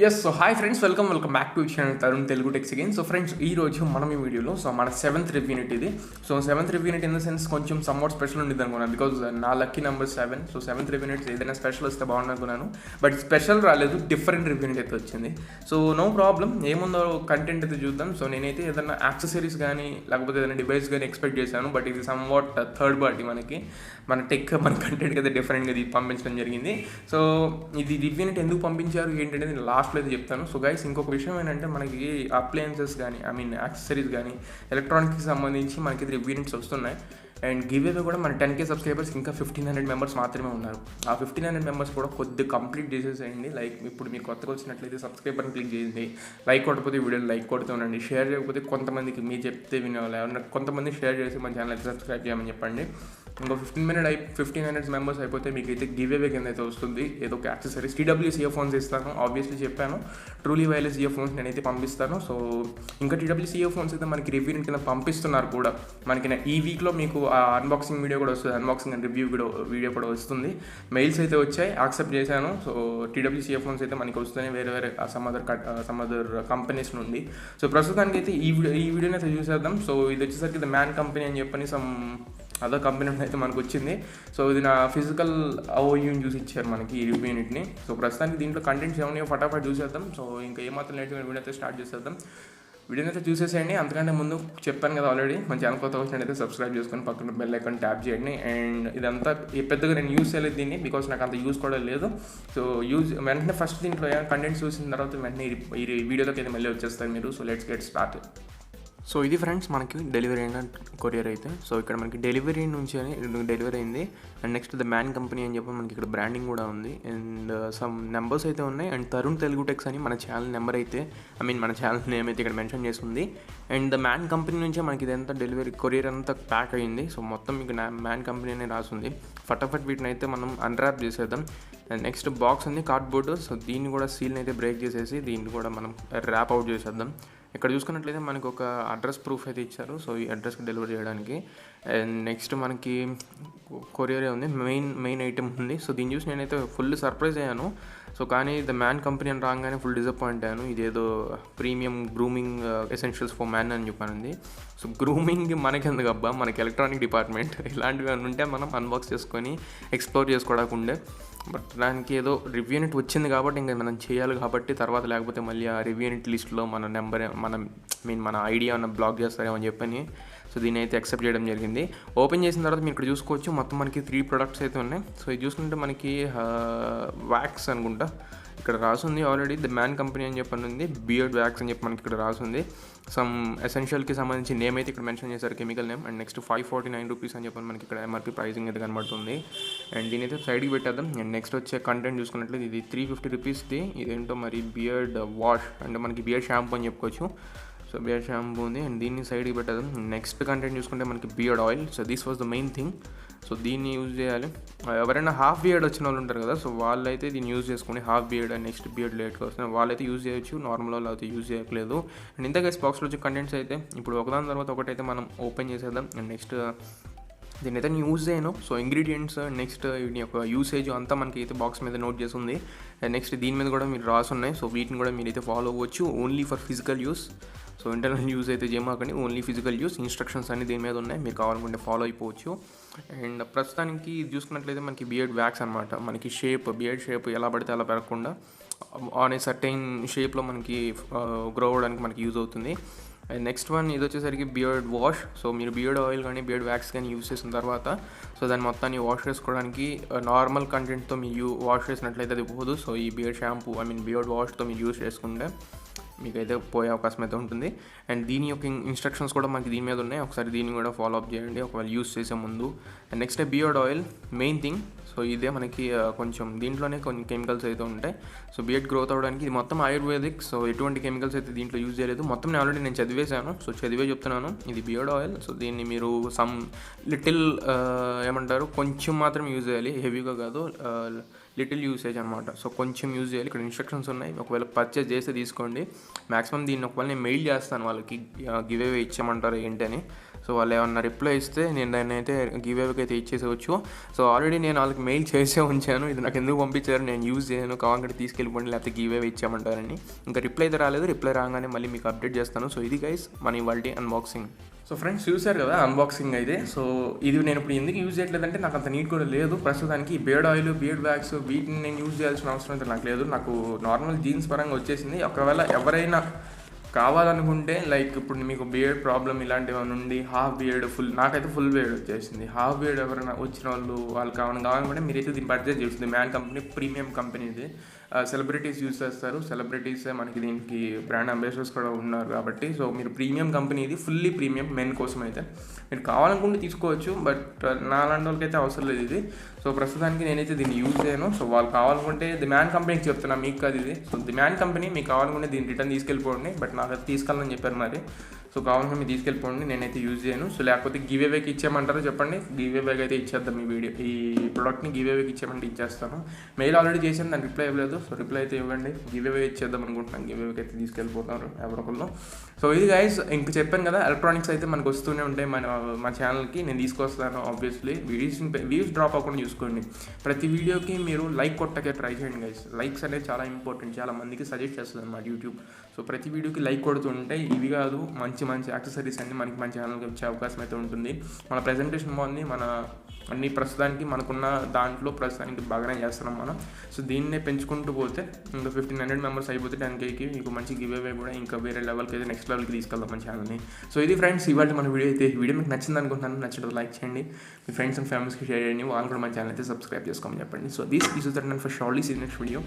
So hi friends, welcome back to channel Tarun Telugu techs again. So friends, ఈ రోజు మనం ఈ వీడియోలో మన సెవెంత్ రివ్యూ యూనిట్ ఇది. So seventh review unit in the sense కొంచెం సమ్వాట్ స్పెషల్ ఉండేది అనుకున్నాను, బికాజ్ నా lucky number 7. So seventh review unit ఏదైనా స్పెషల్ వస్తే బాగుంది అనుకున్నాను, బట్ స్పెషల్ రాలేదు, డిఫరెంట్ రివ్యూ యూనిట్ అయితే వచ్చింది. సో నో ప్రాబ్లం, ఏముందో కంటెంట్ అయితే చూద్దాం. సో నేనైతే ఏదైనా యాక్సెసరీస్ కానీ లేకపోతే ఏదైనా డివైస్ కానీ ఎక్స్పెక్ట్ చేశాను, బట్ ఇది సమ్వాట్ థర్డ్ పార్టీ, మన టెక్ మన కంటెంట్కి అయితే డిఫరెంట్గా ఇది పంపించడం జరిగింది. సో ఇది రివ్యూ యూనిట్ ఎందుకు పంపించారు ఏంటంటే నేను లాస్ట్లో అయితే చెప్తాను. సో గైస్, ఇంకొక విషయం ఏంటంటే మనకి అప్లయన్సెస్ కానీ యాక్సెసరీస్ కానీ ఎలక్ట్రానిక్స్కి సంబంధించి మనకి రివ్యూ యూనిట్స్ వస్తున్నాయి. అండ్ గివేవే కూడా మన 10K సబ్స్క్రైబర్స్ ఇంకా 1500 మెంబర్స్ మాత్రమే ఉన్నారు. ఆ 1500 మెంబర్స్ కూడా కొద్దిగా కంప్లీట్ చేసేసేయండి. లైక్ ఇప్పుడు మీరు కొత్తగా వచ్చినట్లయితే సబ్స్క్రైబర్ని క్లిక్ చేయండి. లైక్ కొట్టకపోతే వీడియోని లైక్ కొడుతూ ఉండండి. షేర్ చేయకపోతే కొంతమందికి మీరు చెప్తే వినేవాళ్ళు ఎవరైనా కొంతమంది షేర్ చేసి మన ఛానల్ అయితే సబ్స్క్రైబ్ చేయమని చెప్పండి. ఇంకో 1500 మెంబర్స్ అయిపోతే మీకు అయితే గివేవే కింద అయితే వస్తుంది ఏదో ఒక యాక్సెసరీస్. TWS ఇయర్ ఫోన్స్ ఇస్తాను, ఆబ్వియస్లీ చెప్పాను. ట్రూలీ వైర్లెస్ ఇయర్ ఫోన్స్ నేనైతే పంపిస్తాను. సో ఇంకా TWS ఇయర్ ఫోన్స్ అయితే మనకి రివ్యూ కింద పంపిస్తున్నారు కూడా. మనకి ఈ వీక్లో మీకు అన్బాక్సింగ్ వీడియో కూడా వస్తుంది, అన్బాక్సింగ్ అండ్ రివ్యూ వీడియో కూడా వస్తుంది. మెయిల్స్ అయితే వచ్చాయి, యాక్సెప్ట్ చేశాను. సో TWS ఇయర్ ఫోన్స్ అయితే మనకి వస్తున్నాయి వేరే సమ్ అదర్ కంపెనీస్ నుండి. సో ప్రస్తుతానికి అయితే ఈ వీడియోని అయితే చూసేద్దాం. సో ఇది వచ్చేసరికి ద మ్యాన్ కంపెనీ అని చెప్పని సమ్ అదర్ కంపెనీ అయితే మనకు వచ్చింది. సో ఇది నా ఫిజికల్ ఓయూని చూసి ఇచ్చారు మనకి ఈ రివ్యూ యూనిట్ని. సో ప్రస్తుతానికి దీంట్లో కంటెంట్స్ ఏమన్నాయో ఫటాఫట్ చూసేద్దాం. సో ఇంకా ఏమాత్రం లేట్ వీడియో అయితే స్టార్ట్ చేసేద్దాం. వీడియోని అయితే చూసేసేయండి. అంతకంటే ముందు చెప్పాను కదా ఆల్రెడీ, మన ఛానల్ కొత్త వచ్చినట్టయితే సబ్స్క్రైబ్ చేసుకొని పక్కన బెల్ ఐకాన్ ట్యాప్ చేయండి. అండ్ ఇదంతా పెద్దగా నేను యూజ్ చేయలేదు దీన్ని, బికాస్ నాకు అంత యూజ్ కూడా లేదు. సో వెంటనే ఫస్ట్ దీంట్లో కంటెంట్స్ చూసిన తర్వాత వెంటనే ఈ వీడియోలోకి అయితే మళ్ళీ వచ్చేస్తారు మీరు. So let's get start. So ఇది ఫ్రెండ్స్ మనకి డెలివరీ అయిన కొరియర్ అయితే. సో ఇక్కడ మనకి డెలివరీ నుంచి డెలివరీ అయింది. And next the man company అని చెప్పి మనకి ఇక్కడ బ్రాండింగ్ కూడా ఉంది. అండ్ సమ్ నెంబర్స్ అయితే ఉన్నాయి. అండ్ తరుణ్ తెలుగు టెక్స్ అని మన ఛానల్ నెంబర్ అయితే మన ఛానల్ నేమ్ అయితే ఇక్కడ మెన్షన్ చేసి ఉంది. అండ్ ద మ్యాన్ కంపెనీ నుంచే మనకి ఇదంతా డెలివరీ కొరియర్ అంతా ప్యాక్ అయ్యింది. సో మొత్తం మీకు మ్యాన్ కంపెనీ అనే రాసింది. ఫటాఫట్ వీటిని అయితే మనం అన్రాప్ చేసేద్దాం. అండ్ నెక్స్ట్ బాక్స్ ఉంది కార్డ్బోర్డ్. సో దీన్ని కూడా సీల్ని అయితే బ్రేక్ చేసేసి దీన్ని కూడా మనం ర్యాప్ అవుట్ చేసేద్దాం. ఇక్కడ చూసుకున్నట్లయితే మనకు ఒక అడ్రస్ ప్రూఫ్ అయితే ఇచ్చారు. సో ఈ అడ్రస్కి డెలివరీ చేయడానికి. అండ్ నెక్స్ట్ మనకి కొరియరే ఉంది, మెయిన్ ఐటమ్ ఉంది. సో దీన్ని చూసి నేనైతే ఫుల్ సర్ప్రైజ్ అయ్యాను. సో కానీ ద మ్యాన్ కంపెనీ అని రాగానే ఫుల్ డిసప్పాయింట్ అయ్యాను. ఇదేదో premium grooming essentials for man అని చెప్పానండి. సో గ్రూమింగ్ మనకెందుకు అబ్బా, మనకి ఎలక్ట్రానిక్ డిపార్ట్మెంట్ ఇలాంటివి ఉంటే మనం అన్బాక్స్ చేసుకొని ఎక్స్ప్లోర్ చేసుకోవడానికి ఉండే. బట్ దానికి ఏదో రివ్యూ యూనిట్ వచ్చింది కాబట్టి ఇంకా మనం చేయాలి కాబట్టి, తర్వాత లేకపోతే మళ్ళీ ఆ రివ్యూ యూనిట్ లిస్ట్లో మన నెంబర్ మన ఐడియా ఉన్న బ్లాక్ చేస్తారేమో అని చెప్పని సో దీన్ని అయితే యాక్సెప్ట్ చేయడం జరిగింది. ఓపెన్ చేసిన తర్వాత మీరు ఇక్కడ చూసుకోవచ్చు, మొత్తం మనకి 3 ప్రొడక్ట్స్ అయితే ఉన్నాయి. సో ఇది చూసుకుంటే మనకి వ్యాక్స్ అనుకుంటా ఇక్కడ రాసుంది ఆల్రెడీ. ద మ్యాన్ కంపెనీ అని చెప్పని ఉంది, బియర్డ్ వ్యాక్స్ అని చెప్పి మనకి ఇక్కడ రాసుంది. సమ్ ఎసెన్షియల్కి సంబంధించి నేమ్ అయితే ఇక్కడ మెన్షన్ చేశారు, chemical name. And next 549 rupees అని చెప్పని మనకి ఇక్కడ MRP ప్రైసింగ్ అయితే కనబడుతుంది. అండ్ దీని అయితే సైడ్కి పెట్టేద్దాం. అండ్ నెక్స్ట్ వచ్చే కంటెంట్ చూసుకున్నట్లయితే ఇది 350 రూపీస్ది. ఇదేంటో మరి బియర్డ్ వాష్ అంటే మనకి బియర్డ్ షాంపూ అని చెప్పుకోవచ్చు. సో బియర్డ్ షాంపూ ఉంది. అండ్ దీన్ని సైడ్కి పెట్టేద్దాం. నెక్స్ట్ కంటెంట్ చూసుకుంటే మనకి beard oil. So this was the main thing. So దీన్ని యూజ్ చేయాలి. ఎవరైనా హాఫ్ బియర్డ్ వచ్చిన వాళ్ళు ఉంటారు కదా, సో వాళ్ళైతే దీన్ని యూజ్ చేసుకుని half beard and next beard లేట్గా వస్తున్నారు వాళ్ళైతే యూజ్ చేయొచ్చు. నార్మల్ వాళ్ళు అయితే యూజ్ చేయట్లేదు. అండ్ ఇంతగా బాక్స్లో వచ్చే కంటెంట్స్ అయితే ఇప్పుడు ఒకదాని తర్వాత ఒకటైతే మనం ఓపెన్ చేసేద్దాం. అండ్ నెక్స్ట్ దీన్ని అయితే యూజ్ చేయను. సో ఇంగ్రీడియంట్స్ నెక్స్ట్ వీటి యొక్క యూసేజ్ అంతా మనకి అయితే బాక్స్ మీద నోట్ చేసి ఉంది. అండ్ నెక్స్ట్ దీని మీద కూడా మీరు రాసున్నాయి. సో వీటిని కూడా మీరైతే ఫాలో అవ్వచ్చు. Only for physical use. So internal use అయితే చేయమాకండి, ఓన్లీ ఫిజికల్ యూస్. ఇన్స్ట్రక్షన్స్ అన్ని దీని మీద ఉన్నాయి, మీరు కావాలనుకుంటే ఫాలో అయిపోవచ్చు. అండ్ ప్రస్తుతానికి ఇది చూసుకున్నట్లయితే మనకి బియర్డ్ వ్యాక్స్ అనమాట. మనకి బియర్డ్ షేప్ ఎలా పడితే అలా పెరగకుండా ఆన్ ఏ సర్టైన్ షేప్లో మనకి గ్రో అవ్వడానికి మనకి యూజ్ అవుతుంది. అండ్ నెక్స్ట్ వన్ ఇది వచ్చేసరికి బియర్డ్ వాష్. సో మీరు బియర్డ్ ఆయిల్ కానీ బియర్డ్ వ్యాక్స్ కానీ యూజ్ చేసిన తర్వాత సో దాన్ని మొత్తాన్ని వాష్ చేసుకోవడానికి నార్మల్ కంటెంట్తో మీరు వాష్ చేసినట్లయితే అది పోదు. సో ఈ బియర్డ్ షాంపూ బియర్డ్ వాష్తో మీరు యూజ్ చేసుకుంటే మీకైతే పోయే అవకాశం అయితే ఉంటుంది. అండ్ దీని యొక్క ఇన్స్ట్రక్షన్స్ కూడా మనకి దీని మీద ఉన్నాయి, ఒకసారి దీన్ని కూడా ఫాలో అప్ చేయండి ఒకవేళ యూజ్ చేసే ముందు. And next beard oil main thing. So ఇదే మనకి కొంచెం దీంట్లోనే కొన్ని కెమికల్స్ అయితే ఉంటాయి. సో బియర్డ్ గ్రోత్ అవ్వడానికి ఇది మొత్తం ఆయుర్వేదిక్. సో ఎటువంటి కెమికల్స్ అయితే దీంట్లో యూజ్ చేయలేదు. మొత్తం నేను చదివేశాను. సో చదివే చెప్తున్నాను. ఇది బియర్డ్ ఆయిల్. సో దీన్ని మీరు సమ్ లిటిల్ కొంచెం మాత్రం యూజ్ చేయాలి, హెవీగా కాదు, లిటిల్ యూసేజ్ అనమాట. సో కొంచెం యూజ్ చేయాలి. ఇక్కడ ఇన్స్ట్రక్షన్స్ ఉన్నాయి, ఒకవేళ పర్చేస్ చేస్తే తీసుకోండి. మ్యాక్సిమం దీన్ని ఒకవేళ నేను మెయిల్ చేస్తాను వాళ్ళకి గివ్ అవే ఇచ్చామంటారు ఏంటని. సో వాళ్ళు ఏమన్నా రిప్లై ఇస్తే నేను దాన్ని అయితే గివ్ అవేకి అయితే ఇచ్చేసేవచ్చు. సో ఆల్రెడీ నేను వాళ్ళకి మెయిల్ చేసే ఉంచాను, ఇది నాకు ఎందుకు పంపించారు, నేను యూజ్ చేయను, కావాలంటే తీసుకెళ్ళిపోండి లేకపోతే గివ్ అవే ఇచ్చామంటారని. ఇంకా రిప్లై అయితే రాలేదు, రిప్లై రాగానే మళ్ళీ మీకు అప్డేట్ చేస్తాను. సో ఇది గైస్ మన ఇవాల్టి అన్బాక్సింగ్. సో ఫ్రెండ్స్ చూసారు కదా అన్బాక్సింగ్ అయితే. సో ఇది నేను ఇప్పుడు ఎందుకు యూజ్ చేయట్లేదంటే నాకు అంత నీట్ కూడా లేదు ప్రస్తుతానికి. బియర్డ్ ఆయిల్, బియర్డ్ వ్యాక్స్ వీటిని నేను యూజ్ చేయాల్సిన అవసరం అయితే నాకు లేదు. నాకు నార్మల్ జీన్స్ పరంగా వచ్చేసింది. ఒకవేళ ఎవరైనా కావాలనుకుంటే లైక్ ఇప్పుడు మీకు బియర్డ్ ప్రాబ్లం ఇలాంటివి నుండి హాఫ్ బియర్డ్ ఫుల్, నాకైతే ఫుల్ బియర్డ్ వచ్చేసింది. హాఫ్ బియర్డ్ ఎవరైనా వచ్చిన వాళ్ళు కావాలనుకుంటే మీరైతే దీన్ని పర్చేజ్ చేస్తుంది. మ్యాన్ కంపెనీ ప్రీమియం కంపెనీ ఇది. సెలబ్రిటీస్ యూజ్ చేస్తారు, సెలబ్రిటీసే మనకి దీనికి బ్రాండ్ అంబాసిడర్స్ కూడా ఉన్నారు కాబట్టి. సో మీరు ప్రీమియం కంపెనీ ఇది, ఫుల్లీ ప్రీమియం మెన్ కోసం అయితే. మీరు కావాలనుకుంటే తీసుకోవచ్చు, బట్ నా లాంటి వాళ్ళకైతే అవసరం లేదు ఇది. సో ప్రస్తుతానికి నేనైతే దీన్ని యూజ్ చేయను. సో వాళ్ళు కావాలనుకుంటే ది మ్యాన్ కంపెనీకి చెప్తున్నా, మీకు కాదు ఇది. సో ది మ్యాన్ కంపెనీ మీకు కావాలనుకుంటే దీన్ని రిటర్న్ తీసుకెళ్ళిపోండి, బట్ నాకైతే తీసుకెళ్ళని చెప్పారు మరి. సో కావాలంటే మీరు తీసుకెళ్ళిపోండి, నేనైతే యూజ్ చేయను. సో లేకపోతే గివ్ అవేకి ఇచ్చేయమంటారో చెప్పండి, గివ్ అవేకి అయితే ఇచ్చేద్దాం. ఈ ప్రోడక్ట్ని గివ్ అవేకి ఇచ్చేయమంటే ఇచ్చేస్తాను. మెయిల్ ఆల్రెడీ చేసాను, దానికి రిప్లై ఇవ్వలేదు. సో రిప్లై అయితే ఇవ్వండి, గివ్ అవే ఇచ్చేద్దాం అనుకుంటున్నాను. గివ్ అవేకి అయితే తీసుకెళ్ళిపోతారు ఎవరొకళ్ళు. సో ఇది గైస్, ఇంక చెప్పాను కదా ఎలక్ట్రానిక్స్ అయితే మనకు వస్తూనే ఉంటాయి మా ఛానల్కి, నేను తీసుకొస్తాను. ఆబ్వియస్లీ వ్యూస్ డ్రాప్ అవ్వకుండా చూసుకోండి. ప్రతి వీడియోకి మీరు లైక్ కొట్టకే ట్రై చేయండి గైస్. లైక్స్ అనేది చాలా ఇంపార్టెంట్, చాలా మందికి సజెస్ట్ చేస్తుంది అన్నమాట యూట్యూబ్. సో ప్రతి వీడియోకి లైక్ కొడుతుంటే ఇవి కాదు మంచి యాక్సెసరీస్ అన్ని మనకి మన ఛానల్కి వచ్చే అవకాశం అయితే ఉంటుంది. మన ప్రజెంటేషన్ బాగుంది, మన అన్ని ప్రస్తుతానికి మనకున్న దాంట్లో ప్రస్తుతానికి బాగానే చేస్తున్నాం మనం. సో దీన్నే పెంచుకుంటూ పోతే ఇంకా 1500 మెంబర్స్ అయిపోతే 10Kకి మీకు మంచి గివ్ అవే కూడా ఇంకా వేరే లెవెల్కి అయితే నెక్స్ట్ లెవెల్కి తీసుకెళ్దాం మన ఛానల్ని. సో ఇది ఫ్రెండ్స్ ఇవాళ మన వీడియో అయితే. వీడియో మీకు నచ్చింది అనుకుంటున్నాను. నచ్చినట్టు లైక్ చేయండి, మీ ఫ్రెండ్స్ అండ్ ఫ్యామిలీస్కి షేర్ చేయండి, వాళ్ళు కూడా మన ఛానల్ అయితే సబ్స్క్రైబ్ చేసుకోమని చెప్పండి. So this is Tharun for shortly see next video.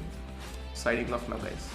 Signing off now guys.